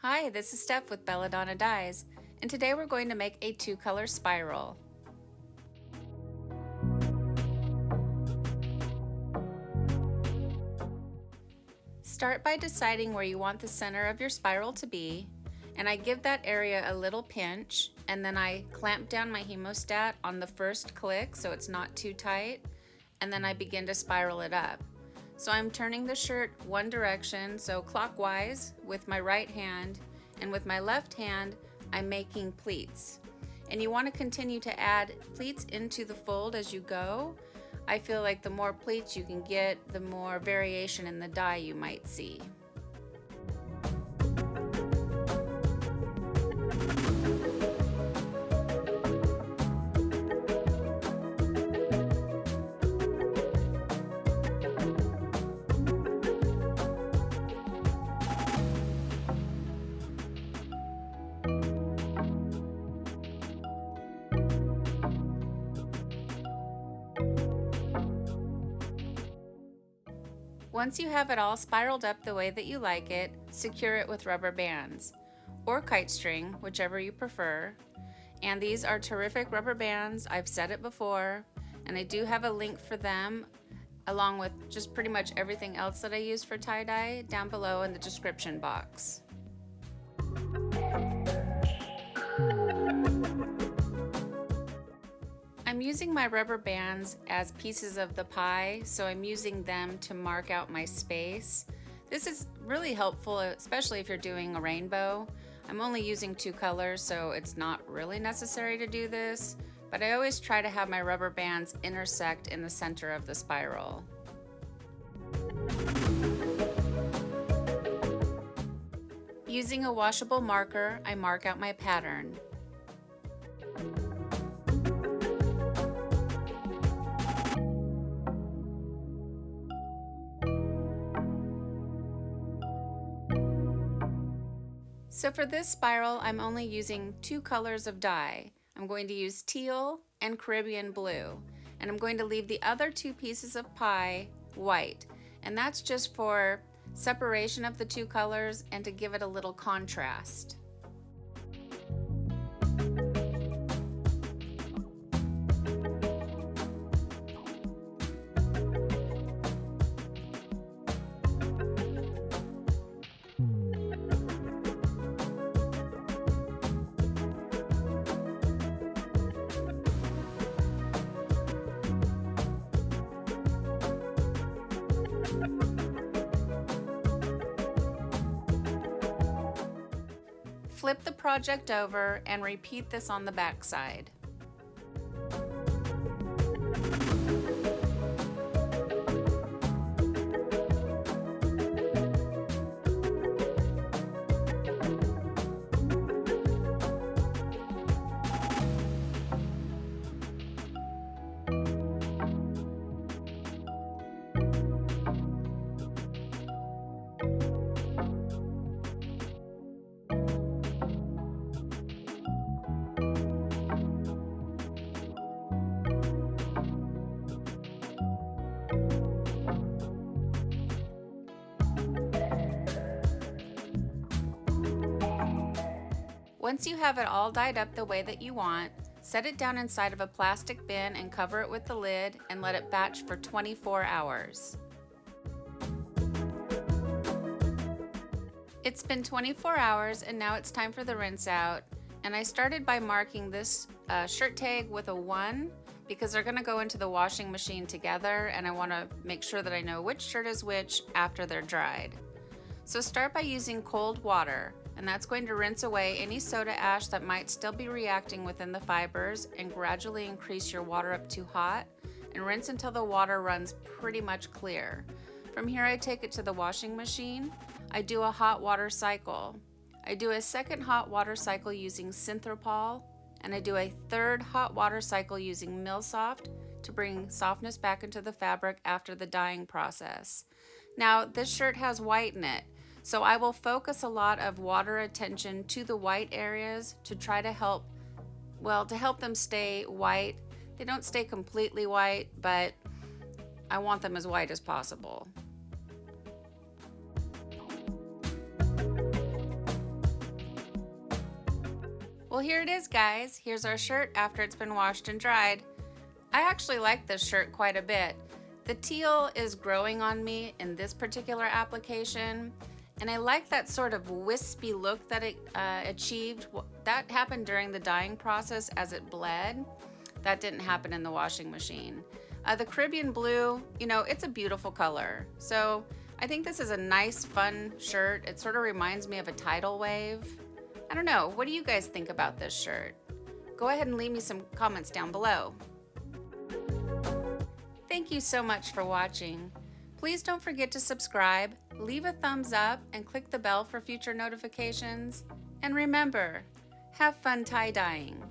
Hi, this is Steph with Belladonna Dyes, and today we're going to make a two-color spiral. Start by deciding where you want the center of your spiral to be, and I give that area a little pinch, and then I clamp down my hemostat on the first click so it's not too tight, and then I begin to spiral it up. So I'm turning the shirt one direction, so clockwise with my right hand, and with my left hand I'm making pleats. And you want to continue to add pleats into the fold as you go. I feel like the more pleats you can get, the more variation in the dye you might see. Once you have it all spiraled up the way that you like it, secure it with rubber bands or kite string, whichever you prefer. And these are terrific rubber bands. I've said it before, and I do have a link for them along with just pretty much everything else that I use for tie-dye down below in the description box. I'm using my rubber bands as pieces of the pie, so I'm using them to mark out my space. This is really helpful, especially if you're doing a rainbow. I'm only using two colors, so it's not really necessary to do this, but I always try to have my rubber bands intersect in the center of the spiral. Using a washable marker, I mark out my pattern. So for this spiral, I'm only using two colors of dye. I'm going to use teal and Caribbean blue, and I'm going to leave the other two pieces of pie white, and that's just for separation of the two colors and to give it a little contrast. Flip the project over and repeat this on the back side. Once you have it all dyed up the way that you want, set it down inside of a plastic bin and cover it with the lid and let it batch for 24 hours. It's been 24 hours and now it's time for the rinse out, and I started by marking this shirt tag with a 1 because they're going to go into the washing machine together, and I want to make sure that I know which shirt is which after they're dried. So start by using cold water, and that's going to rinse away any soda ash that might still be reacting within the fibers, and gradually increase your water up to hot and rinse until the water runs pretty much clear. From here I take it to the washing machine. I do a hot water cycle. I do a second hot water cycle using Synthropol, and I do a third hot water cycle using Milsoft to bring softness back into the fabric after the dyeing process. Now this shirt has white in it, so I will focus a lot of water attention to the white areas to try to help them stay white. They don't stay completely white, but I want them as white as possible. Well, here it is, guys. Here's our shirt after it's been washed and dried. I actually like this shirt quite a bit. The teal is growing on me in this particular application, and I like that sort of wispy look that it achieved. That happened during the dyeing process as it bled. That didn't happen in the washing machine. The Caribbean blue, you know, it's a beautiful color. So I think this is a nice, fun shirt. It sort of reminds me of a tidal wave. I don't know, what do you guys think about this shirt? Go ahead and leave me some comments down below. Thank you so much for watching. Please don't forget to subscribe, leave a thumbs up, and click the bell for future notifications. And remember, have fun tie-dyeing.